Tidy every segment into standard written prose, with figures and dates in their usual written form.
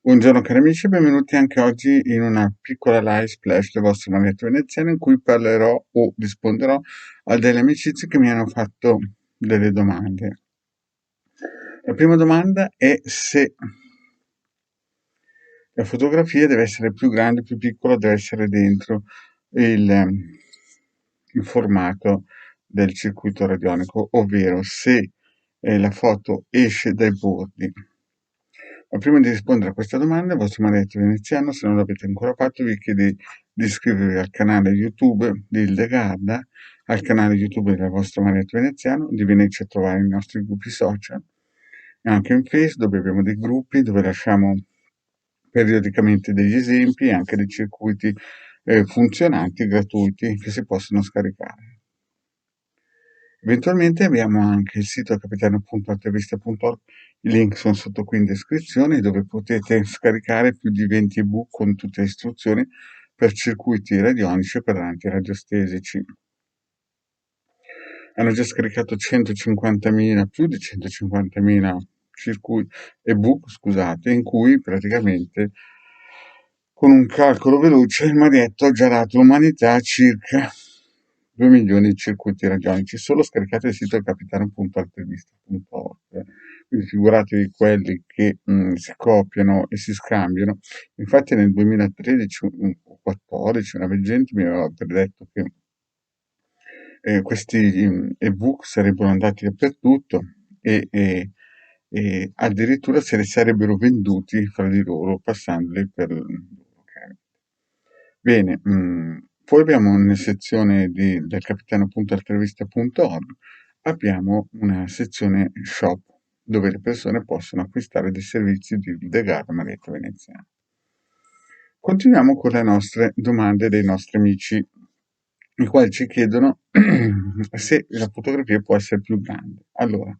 Buongiorno cari amici, benvenuti anche oggi in una piccola live splash del vostro maledetto veneziano in cui parlerò o risponderò a delle amicizie che mi hanno fatto delle domande. La prima domanda è se la fotografia deve essere più grande, più piccola, deve essere dentro il formato del circuito radionico, ovvero se la foto esce dai bordi. Ma prima di rispondere a questa domanda, il vostro maledetto veneziano, se non l'avete ancora fatto, vi chiedo di iscrivervi al canale YouTube di Hildegarda, al canale YouTube del vostro maledetto veneziano, di venirci a trovare nei nostri gruppi social, e anche in Facebook, dove abbiamo dei gruppi dove lasciamo periodicamente degli esempi e anche dei circuiti funzionanti gratuiti che si possono scaricare. Eventualmente abbiamo anche il sito capitano.altavista.org, i link sono sotto qui in descrizione, dove potete scaricare più di 20 ebook con tutte le istruzioni per circuiti radionici e per antiradiostesici. Hanno già scaricato 150.000, più di 150.000 ebook, scusate, in cui praticamente con un calcolo veloce il marietto ha già dato all'umanità circa 2 milioni di circuiti radionici, solo scaricate il sito capitano.altavista.org. Quindi figuratevi quelli che si copiano e si scambiano. Infatti nel 2013 o 14 una veggente mi aveva predetto che questi ebook sarebbero andati dappertutto e addirittura se li sarebbero venduti fra di loro passandoli per Bene, poi abbiamo nella sezione del capitano.altavista.org abbiamo una sezione shop dove le persone possono acquistare dei servizi di Hildegarda Marietta Veneziana. Continuiamo con le nostre domande dei nostri amici, i quali ci chiedono se la fotografia può essere più grande. Allora,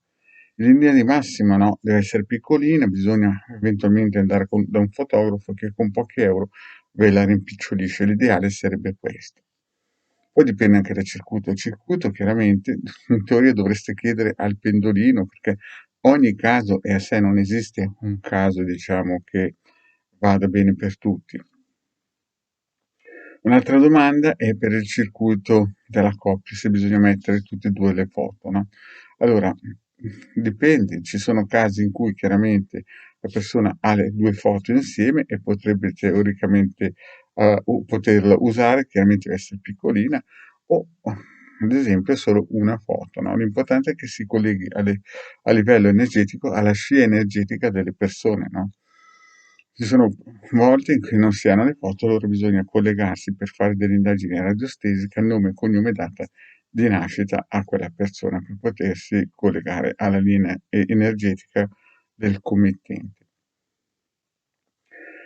in linea di massima no, deve essere piccolina, bisogna eventualmente andare da un fotografo che con pochi euro ve la rimpicciolisce. L'ideale sarebbe questo. Poi dipende anche dal circuito. Il circuito chiaramente in teoria dovreste chiedere al pendolino, perché ogni caso è a sé, non esiste un caso diciamo che vada bene per tutti. Un'altra domanda è per il circuito della coppia, se bisogna mettere tutte e due le foto, no? Allora, dipende, ci sono casi in cui chiaramente la persona ha le due foto insieme e potrebbe teoricamente poterla usare, chiaramente deve essere piccolina, o ad esempio solo una foto, no? L'importante è che si colleghi a livello energetico alla scia energetica delle persone, no? Ci sono volte in cui non si hanno le foto, allora bisogna collegarsi per fare delle indagini radiostesiche, nome, cognome e data di nascita a quella persona per potersi collegare alla linea energetica del committente.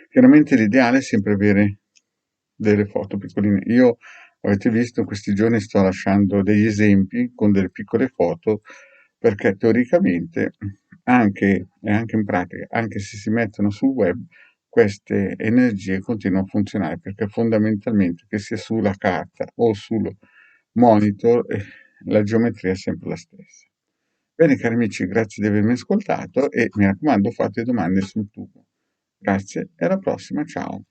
Chiaramente l'ideale è sempre avere delle foto piccoline. Io, avete visto, in questi giorni sto lasciando degli esempi con delle piccole foto perché teoricamente e anche in pratica, anche se si mettono sul web, queste energie continuano a funzionare perché fondamentalmente che sia sulla carta o sul monitor la geometria è sempre la stessa. Bene cari amici, grazie di avermi ascoltato e mi raccomando fate domande sul tubo. Grazie e alla prossima, ciao.